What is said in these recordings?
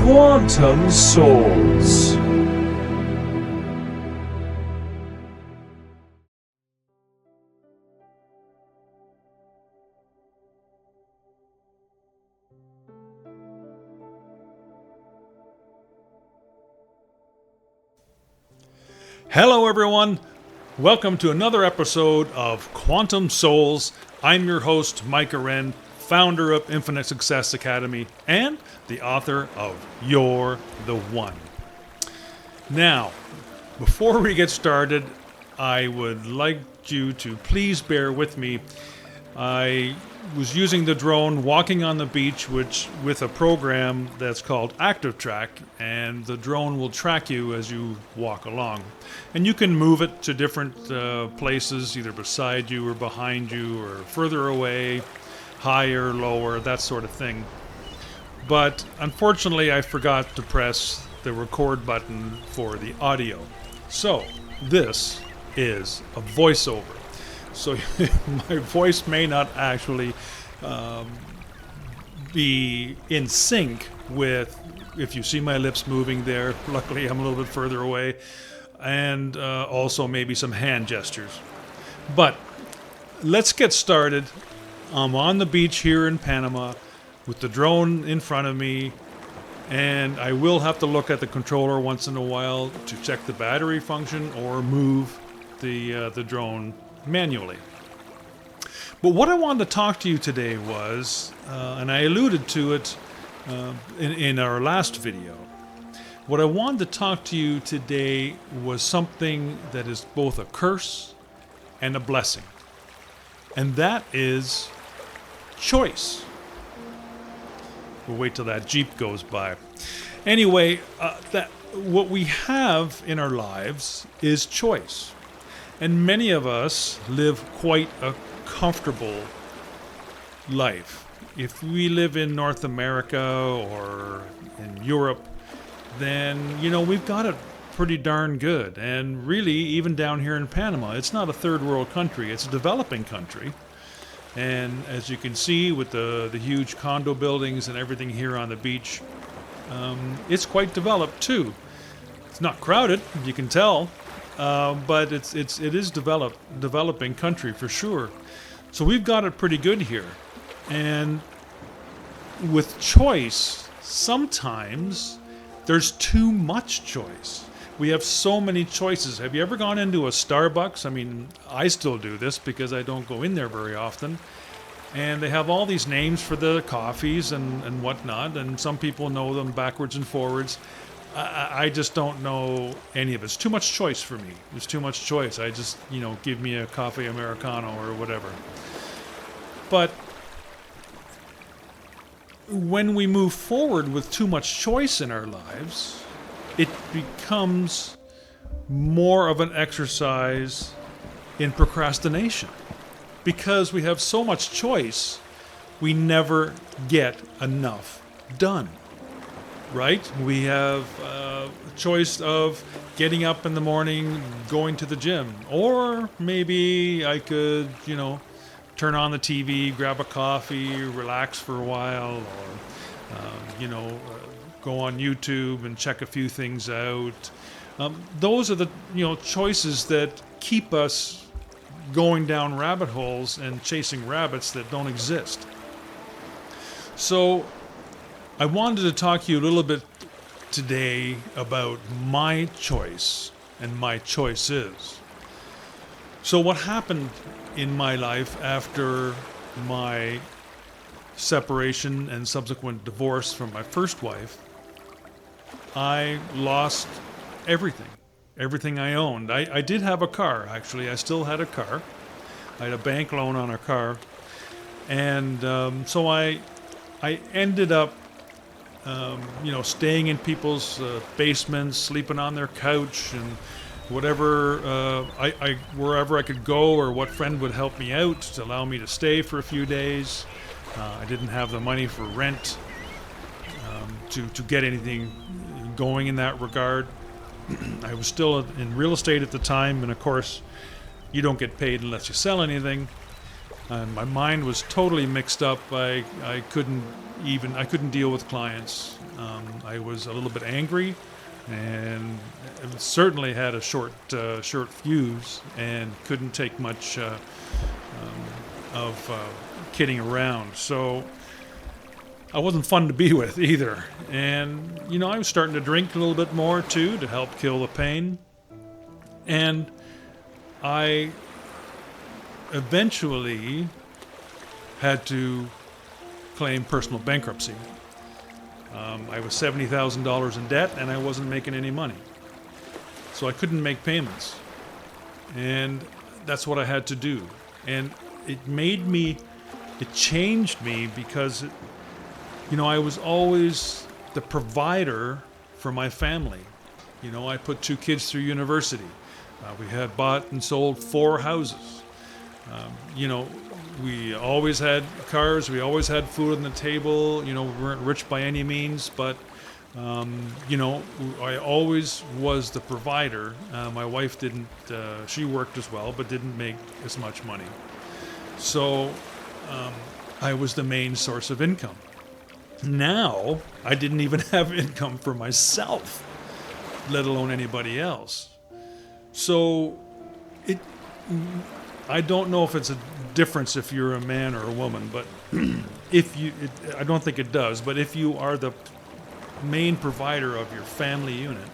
Quantum Souls. Hello everyone, welcome to another episode of Quantum Souls. I'm your host, Mike Aren, founder of Infinite Success Academy and the author of You're the One. Now, before we get started, I would like you to please bear with me. I was using the drone walking on the beach with a program that's called Active Track, and the drone will track you as you walk along. And you can move it to different places, either beside you or behind you or further away, higher, lower, that sort of thing. But unfortunately, I forgot to press the record button for the audio. So this is a voiceover. So my voice may not actually be in sync with, if you see my lips moving there, luckily I'm a little bit further away, and also maybe some hand gestures. But let's get started. I'm on the beach here in Panama with the drone in front of me, and I will have to look at the controller once in a while to check the battery function or move the drone manually. But what I wanted to talk to you today was, and I alluded to it in our last video, what I wanted to talk to you today was something that is both a curse and a blessing. And that is choice. We'll wait till that Jeep goes by. Anyway, what we have in our lives is choice. And many of us live quite a comfortable life. If we live in North America or in Europe, then, we've got it pretty darn good. And really, even down here in Panama, it's not a third world country, it's a developing country. And as you can see with the huge condo buildings and everything here on the beach, it's quite developed too. It's not crowded, you can tell. But it is developing country for sure. So we've got it pretty good here. And with choice, sometimes there's too much choice. We have so many choices. Have you ever gone into a Starbucks? I mean, I still do this because I don't go in there very often. And they have all these names for the coffees and whatnot, and some people know them backwards and forwards. I just don't know any of it. It's too much choice for me. There's too much choice. I just, give me a coffee Americano or whatever. But when we move forward with too much choice in our lives, it becomes more of an exercise in procrastination. Because we have so much choice, we never get enough done. Right? We have a choice of getting up in the morning, going to the gym. Or maybe I could, turn on the TV, grab a coffee, relax for a while, or, go on YouTube and check a few things out. Those are the, choices that keep us going down rabbit holes and chasing rabbits that don't exist. So I wanted to talk to you a little bit today about my choice and my choices. So what happened in my life after my separation and subsequent divorce from my first wife, I lost everything I owned. I did have a car, actually. I still had a car. I had a bank loan on a car. And so I ended up staying in people's basements, sleeping on their couch, and whatever, wherever I could go, or what friend would help me out to allow me to stay for a few days. I didn't have the money for rent to get anything going in that regard. I was still in real estate at the time, and of course, you don't get paid unless you sell anything. And my mind was totally mixed up. I couldn't deal with clients. I was a little bit angry, and certainly had a short fuse, and couldn't take much of kidding around. So I wasn't fun to be with either. And I was starting to drink a little bit more too to help kill the pain. And I eventually had to claim personal bankruptcy. I was $70,000 in debt, and I wasn't making any money. So I couldn't make payments. And that's what I had to do. And it changed me because, I was always the provider for my family. I put 2 kids through university. We had bought and sold 4 houses. We always had cars. We always had food on the table. We weren't rich by any means, but, I always was the provider. My wife didn't, she worked as well, but didn't make as much money. So I was the main source of income. Now, I didn't even have income for myself, let alone anybody else. So I don't know if it's a difference if you're a man or a woman, but I don't think it does, but if you are the main provider of your family unit,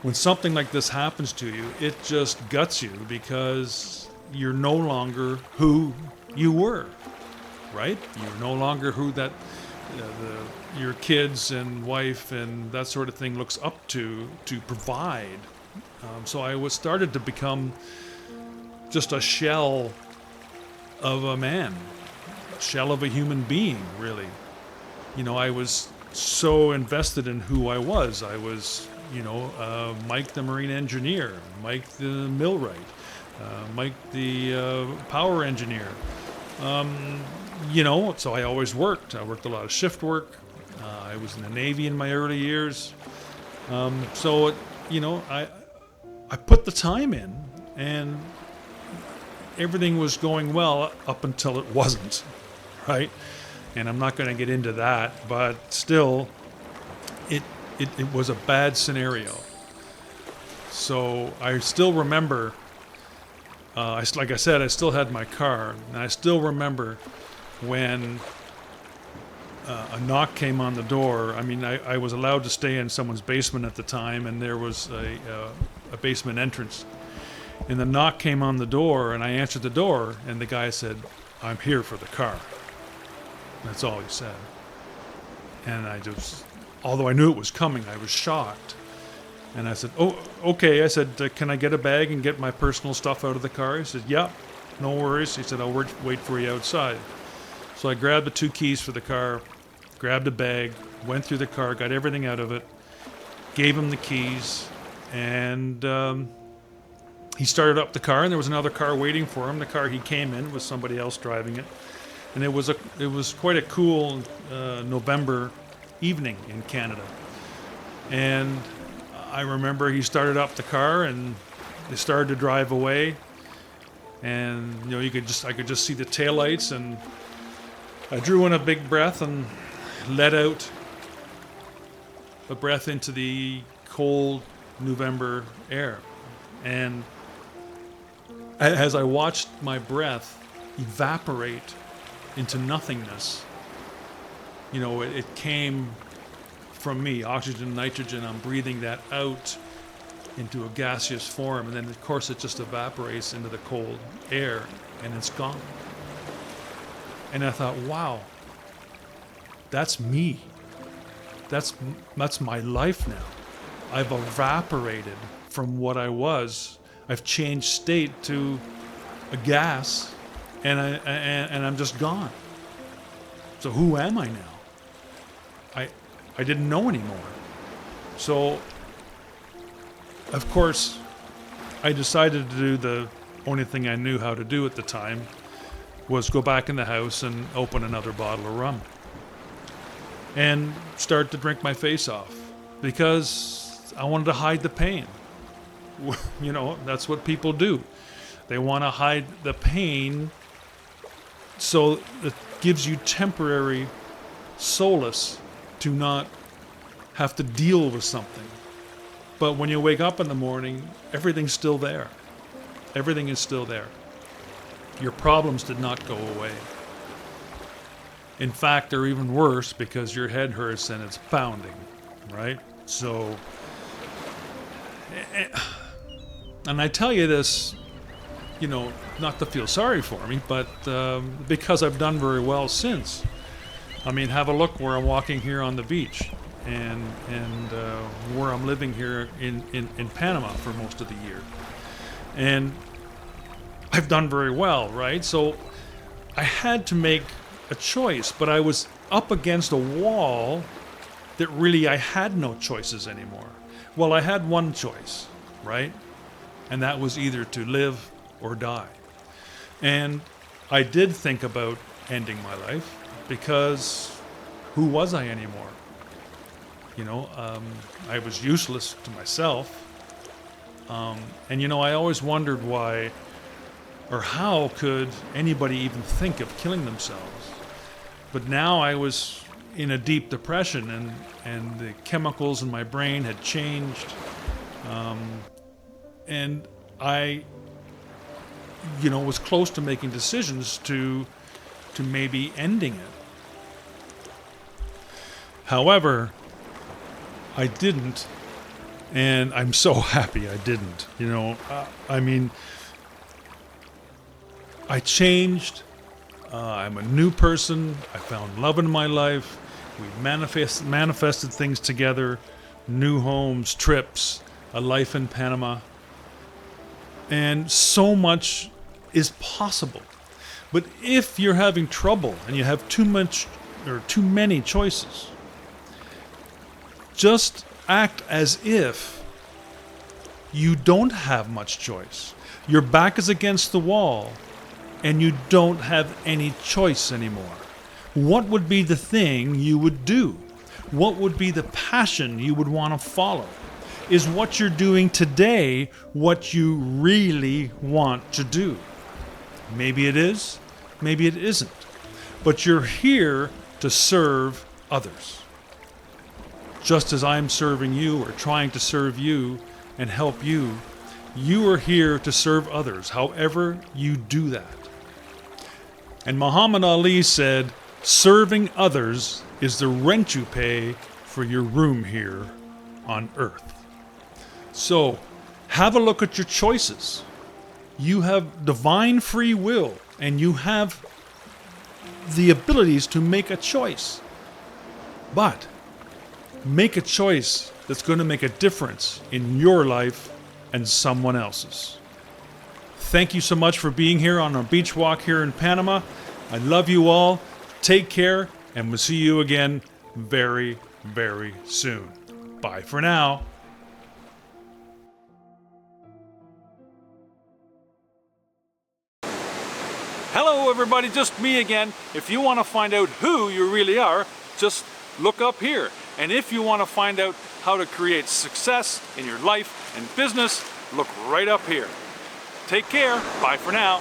when something like this happens to you, it just guts you because you're no longer who you were, right? You're no longer who that your kids and wife and that sort of thing looks up to provide. So I started to become just a shell of a man, a shell of a human being, really. I was so invested in who I was. I was, Mike the marine engineer, Mike the millwright, Mike the power engineer. So I always worked. I worked a lot of shift work. I was in the Navy in my early years. I put the time in, and everything was going well up until it wasn't, right? And I'm not going to get into that, but still, it was a bad scenario. So I still remember, like I said, I still had my car, and I still remember when a knock came on the door. I mean, I was allowed to stay in someone's basement at the time, and there was a basement entrance. And the knock came on the door, and I answered the door, and the guy said, "I'm here for the car." That's all he said. And although I knew it was coming, I was shocked. And I said, "Oh, okay." I said, "Can I get a bag and get my personal stuff out of the car?" He said, "Yeah, no worries." He said, "I'll wait for you outside." So I grabbed the 2 keys for the car, grabbed a bag, went through the car, got everything out of it, gave him the keys, and he started up the car, and there was another car waiting for him. The car he came in was somebody else driving it, and it was quite a cool November evening in Canada. And I remember he started up the car, and they started to drive away, and I could just see the taillights, and I drew in a big breath and let out a breath into the cold November air. And as I watched my breath evaporate into nothingness, it came from me, oxygen, nitrogen. I'm breathing that out into a gaseous form, and then of course it just evaporates into the cold air, and it's gone. And I thought, wow, that's me. That's my life now. I've evaporated from what I was. I've changed state to a gas, and I'm just gone. So who am I now? I didn't know anymore. So, of course, I decided to do the only thing I knew how to do at the time, was go back in the house and open another bottle of rum and start to drink my face off, because I wanted to hide the pain. That's what people do. They want to hide the pain, so it gives you temporary solace to not have to deal with something. But when you wake up in the morning, everything's still there. Everything is still there. Your problems did not go away. In fact, they're even worse because your head hurts and it's pounding, right? So, and I tell you this, not to feel sorry for me, but because I've done very well since. I mean, have a look where I'm walking here on the beach and where I'm living here in Panama for most of the year. And I've done very well, right? So I had to make a choice, but I was up against a wall that really I had no choices anymore. Well, I had one choice, right? And that was either to live or die. And I did think about ending my life because who was I anymore? I was useless to myself. And I always wondered why or how could anybody even think of killing themselves. But now I was in a deep depression and the chemicals in my brain had changed. And I, was close to making decisions to maybe ending it. However, I didn't, and I'm so happy I didn't. I changed. I'm a new person. I found love in my life. We manifested things together, new homes, trips, a life in Panama. And so much is possible. But if you're having trouble and you have too much or too many choices, just act as if you don't have much choice. Your back is against the wall and you don't have any choice anymore. What would be the thing you would do? What would be the passion you would want to follow? Is what you're doing today what you really want to do? Maybe it is, maybe it isn't. But you're here to serve others. Just as I'm serving you or trying to serve you and help you, you are here to serve others, however you do that. And Muhammad Ali said, serving others is the rent you pay for your room here on earth. So, have a look at your choices. You have divine free will, and you have the abilities to make a choice. But make a choice that's going to make a difference in your life and someone else's. Thank you so much for being here on our beach walk here in Panama. I love you all. Take care, and we'll see you again very, very soon. Bye for now. Hello everybody, just me again. If you want to find out who you really are, just look up here. And if you want to find out how to create success in your life and business, look right up here. Take care. Bye for now.